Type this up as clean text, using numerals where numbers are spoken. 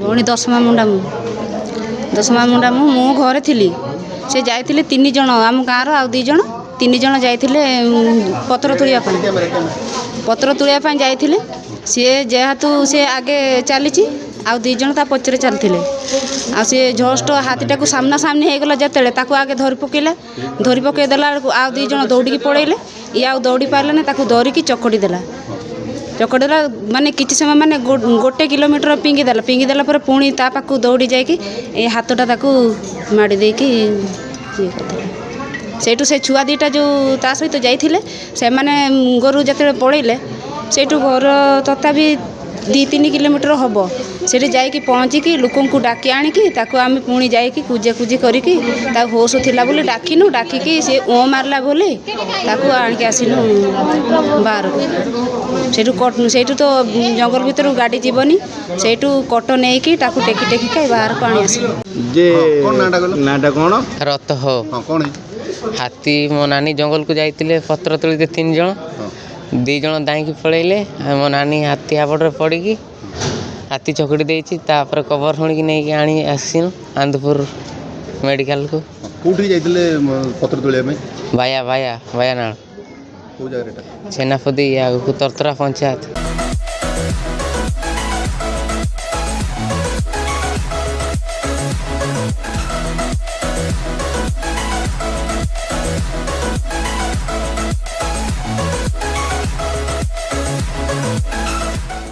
ଭଉଣୀ ଦଶମା ମୁଣ୍ଡା ମୁଁ ଘରେ ଥିଲି। ସେ ଯାଇଥିଲେ 3 ଜଣ ଆମ ଗାଁର ଆଉ 2 ଜଣ 3 ଜଣ ଯାଇଥିଲେ ପତ୍ର ତୋଳିବା ପାଇଁ ଯାଇଥିଲେ। ସିଏ ଯେହେତୁ ସେ ଆଗେ ଚାଲିଛି ଆଉ 2 ଜଣ ତା ପଛରେ ଚାଲିଥିଲେ। ଆଉ ସେ ଜଷ୍ଟ ହାତୀଟାକୁ ସାମ୍ନା ସାମ୍ନି ହେଇଗଲା ଯେତେବେଳେ ତାକୁ ଆଗେ ଧରି ପକେଇ ଦେଲା ବେଳକୁ ଆଉ 2 ଜଣ ଦୌଡ଼ିକି ପଳେଇଲେ। ଇଏ ଆଉ ଦୌଡ଼ି ପାରିଲାନି, ତାକୁ ଧରିକି ଚକଟି ଦେଲା ମାନେ କିଛି ସମୟ ମାନେ 1 କିଲୋମିଟର ପିଙ୍ଗି ଦେଲା ପରେ ପୁଣି ତା ପାଖକୁ ଦୌଡ଼ି ଯାଇକି ଏ ହାତଟା ତାକୁ ମାଡ଼ି ଦେଇକି ଇଏ କରିଦେଲା। ସେଇଠୁ ସେ ଛୁଆ 2ଟା ଯେଉଁ ତା ସହିତ ଯାଇଥିଲେ ସେମାନେ ଗୋରୁ ଯେତେବେଳେ ପଳେଇଲେ ସେଇଠୁ ଘର ତଥାପି 2-3 କିଲୋମିଟର ହେବ। ସେଠି ଯାଇକି ପହଞ୍ଚିକି ଲୋକଙ୍କୁ ଡାକି ଆଣିକି ତାକୁ ଆମେ ପୁଣି ଯାଇକି କୁଜାକୁଜି କରିକି ତାକୁ ହୋସ ଥିଲା ବୋଲି ଡାକିକି ସେ ମାରିଲା ବୋଲି ତାକୁ ଆଣିକି ଆସିଲୁ ବାହାରକୁ। ସେଇଠୁ ତ ଜଙ୍ଗଲ ଭିତରୁ ଗାଡ଼ି ଯିବନି, ସେଇଠୁ କଟ ନେଇକି ତାକୁ ଟେକିକା ବାହାରକୁ ଆଣି ଆସିଲୁ। ନାଁଟା କ'ଣ? ରଥ ହୋ। ହାତୀ ମୋ ନାନୀ ଜଙ୍ଗଲକୁ ଯାଇଥିଲେ ପତ୍ର ତୋଳିতে 3 ଜଣ 2 ଜଣ ଦାଇଁକି ପଳେଇଲେ। ମୋ ନାନୀ ହାତୀ ହାବଡ଼ରେ ପଡ଼ିକି ହାତୀ ଚକଟି ଦେଇଛି। ତାପରେ କବର ଶୁଣିକି ନେଇକି ଆଣି ଆସିନୁ ଆନ୍ଦପୁର ମେଡ଼ିକାଲକୁ। କୋଉଠିକି ଯାଇଥିଲେ ପତ୍ର ତୋଳିବା ପାଇଁ? ବାୟାନାଳ କୋଉ ଜାଗାରେ? ଛେନାପଦି ଆଗକୁ ତରତରା ପଞ୍ଚାୟତ।